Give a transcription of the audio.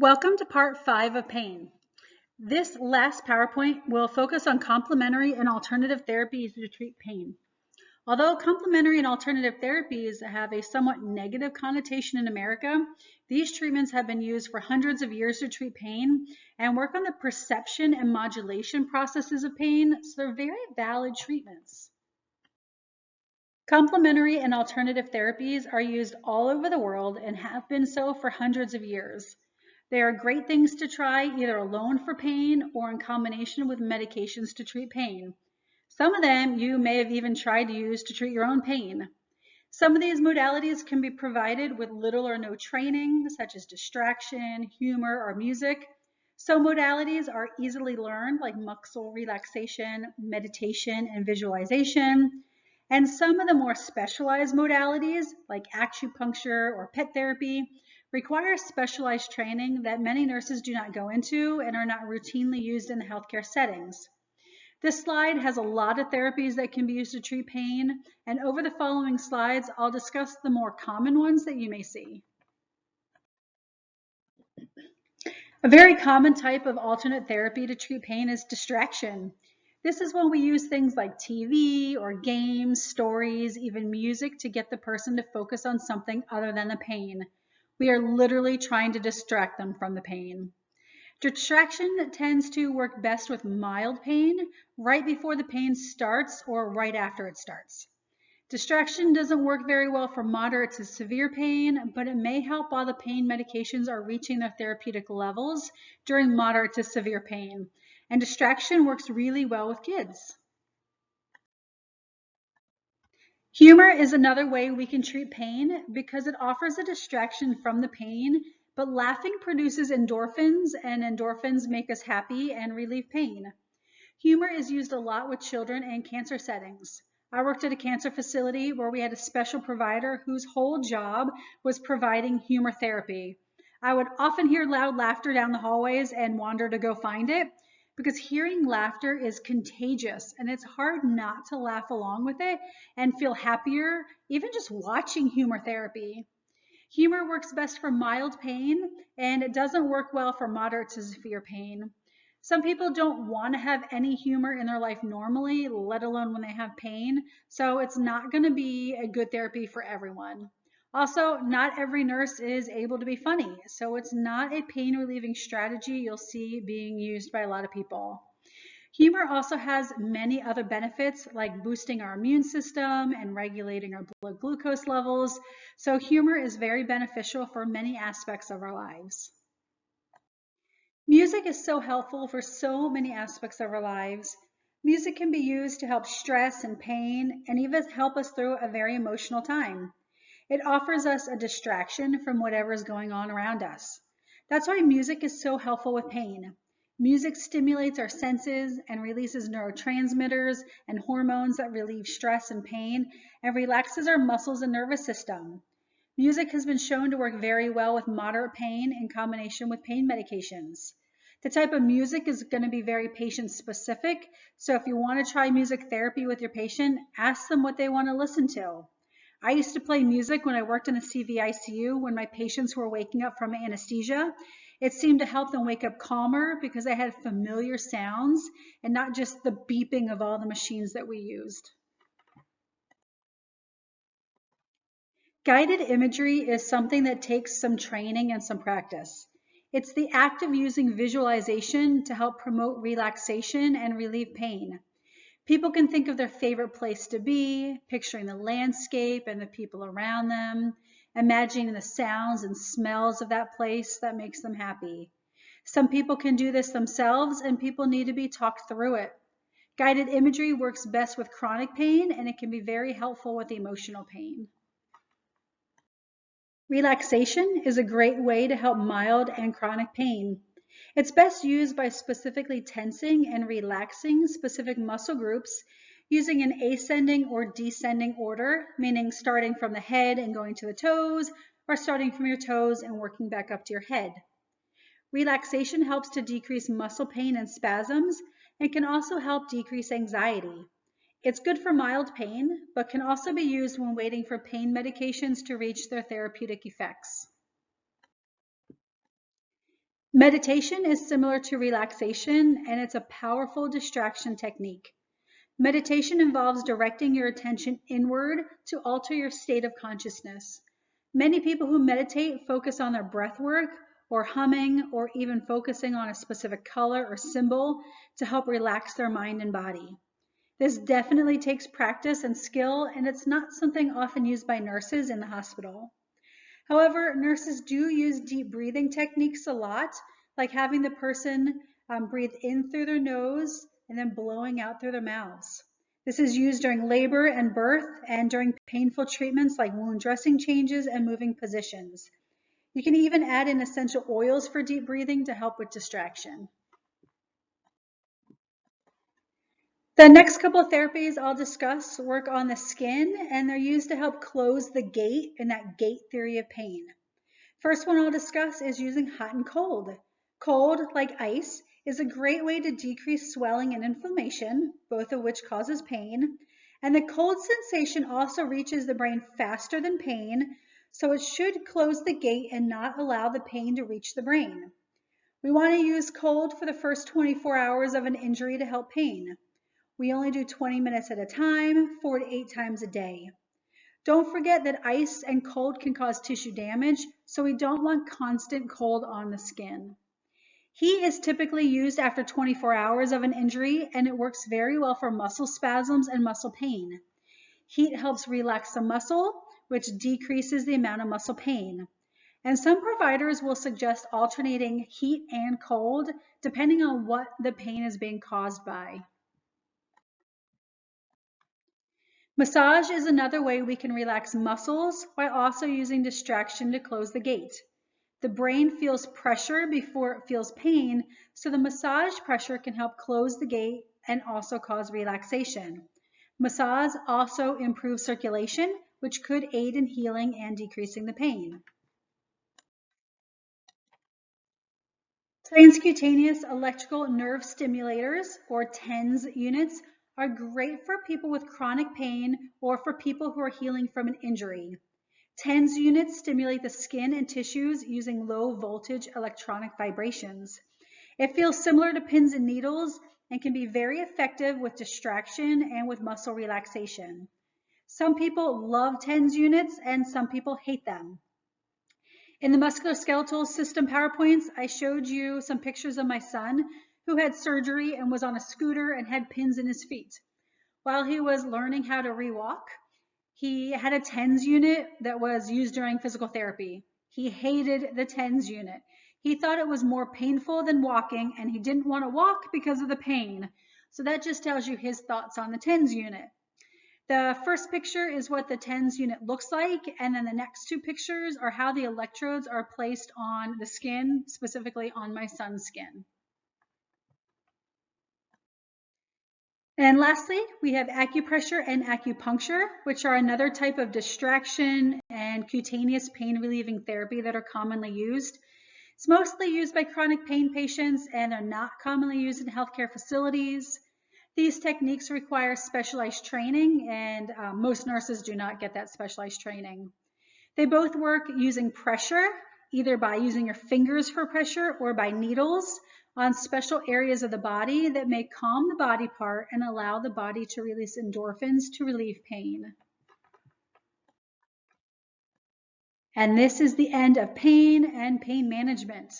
Welcome to part 5 of pain. This last PowerPoint will focus on complementary and alternative therapies to treat pain. Although complementary and alternative therapies have a somewhat negative connotation in America, these treatments have been used for hundreds of years to treat pain and work on the perception and modulation processes of pain, so they're very valid treatments. Complementary and alternative therapies are used all over the world and have been so for hundreds of years. They are great things to try either alone for pain or in combination with medications to treat pain. Some of them you may have even tried to use to treat your own pain. Some of these modalities can be provided with little or no training, such as distraction, humor, or music. Some modalities are easily learned, like muscle relaxation, meditation, and visualization. And some of the more specialized modalities, like acupuncture or pet therapy, require specialized training that many nurses do not go into and are not routinely used in the healthcare settings. This slide has a lot of therapies that can be used to treat pain, and over the following slides, I'll discuss the more common ones that you may see. A very common type of alternate therapy to treat pain is distraction. This is when we use things like TV or games, stories, even music to get the person to focus on something other than the pain. We are literally trying to distract them from the pain. Distraction tends to work best with mild pain, right before the pain starts or right after it starts. Distraction doesn't work very well for moderate to severe pain, but it may help while the pain medications are reaching their therapeutic levels during moderate to severe pain. And distraction works really well with kids. Humor is another way we can treat pain because it offers a distraction from the pain, but laughing produces endorphins, and endorphins make us happy and relieve pain. Humor is used a lot with children in cancer settings. I worked at a cancer facility where we had a special provider whose whole job was providing humor therapy. I would often hear loud laughter down the hallways and wander to go find it because hearing laughter is contagious and it's hard not to laugh along with it and feel happier, even just watching humor therapy. Humor works best for mild pain and it doesn't work well for moderate to severe pain. Some people don't want to have any humor in their life normally, let alone when they have pain, so it's not going to be a good therapy for everyone. Also, not every nurse is able to be funny, so it's not a pain relieving strategy you'll see being used by a lot of people. Humor also has many other benefits like boosting our immune system and regulating our blood glucose levels, so humor is very beneficial for many aspects of our lives. Music is so helpful for so many aspects of our lives. Music can be used to help stress and pain and even help us through a very emotional time. It offers us a distraction from whatever is going on around us. That's why music is so helpful with pain. Music stimulates our senses and releases neurotransmitters and hormones that relieve stress and pain and relaxes our muscles and nervous system. Music has been shown to work very well with moderate pain in combination with pain medications. The type of music is going to be very patient specific, so if you want to try music therapy with your patient, ask them what they want to listen to. I used to play music when I worked in the CVICU when my patients were waking up from anesthesia. It seemed to help them wake up calmer because I had familiar sounds and not just the beeping of all the machines that we used. Guided imagery is something that takes some training and some practice. It's the act of using visualization to help promote relaxation and relieve pain. People can think of their favorite place to be, picturing the landscape and the people around them, imagining the sounds and smells of that place that makes them happy. Some people can do this themselves and people need to be talked through it. Guided imagery works best with chronic pain and it can be very helpful with emotional pain. Relaxation is a great way to help mild and chronic pain. It's best used by specifically tensing and relaxing specific muscle groups using an ascending or descending order, meaning starting from the head and going to the toes, or starting from your toes and working back up to your head. Relaxation helps to decrease muscle pain and spasms and can also help decrease anxiety. It's good for mild pain, but can also be used when waiting for pain medications to reach their therapeutic effects. Meditation is similar to relaxation, and it's a powerful distraction technique. Meditation involves directing your attention inward to alter your state of consciousness. Many people who meditate focus on their breath work or humming or even focusing on a specific color or symbol to help relax their mind and body. This definitely takes practice and skill, and it's not something often used by nurses in the hospital. However, nurses do use deep breathing techniques a lot, like having the person breathe in through their nose and then blowing out through their mouths. This is used during labor and birth and during painful treatments like wound dressing changes and moving positions. You can even add in essential oils for deep breathing to help with distraction. The next couple of therapies I'll discuss work on the skin, and they're used to help close the gate in that gate theory of pain. First one I'll discuss is using hot and cold. Cold, like ice, is a great way to decrease swelling and inflammation, both of which causes pain. And the cold sensation also reaches the brain faster than pain, so it should close the gate and not allow the pain to reach the brain. We want to use cold for the first 24 hours of an injury to help pain. We only do 20 minutes at a time, 4 to 8 times a day. Don't forget that ice and cold can cause tissue damage, so we don't want constant cold on the skin. Heat is typically used after 24 hours of an injury, and it works very well for muscle spasms and muscle pain. Heat helps relax the muscle, which decreases the amount of muscle pain. And some providers will suggest alternating heat and cold depending on what the pain is being caused by. Massage is another way we can relax muscles while also using distraction to close the gate. The brain feels pressure before it feels pain, so the massage pressure can help close the gate and also cause relaxation. Massage also improves circulation, which could aid in healing and decreasing the pain. Transcutaneous electrical nerve stimulators, or TENS units, are great for people with chronic pain or for people who are healing from an injury. TENS units stimulate the skin and tissues using low voltage electronic vibrations. It feels similar to pins and needles and can be very effective with distraction and with muscle relaxation. Some people love TENS units and some people hate them. In the musculoskeletal system PowerPoints, I showed you some pictures of my son who had surgery and was on a scooter and had pins in his feet. While he was learning how to rewalk, he had a TENS unit that was used during physical therapy. He hated the TENS unit. He thought it was more painful than walking, and he didn't want to walk because of the pain. So that just tells you his thoughts on the TENS unit. The first picture is what the TENS unit looks like, and then the next two pictures are how the electrodes are placed on the skin, specifically on my son's skin. And lastly, we have acupressure and acupuncture, which are another type of distraction and cutaneous pain relieving therapy that are commonly used. It's mostly used by chronic pain patients, and they're not commonly used in healthcare facilities. These techniques require specialized training, and most nurses do not get that specialized training. They both work using pressure, either by using your fingers for pressure or by needles on special areas of the body that may calm the body part and allow the body to release endorphins to relieve pain. And this is the end of pain and pain management.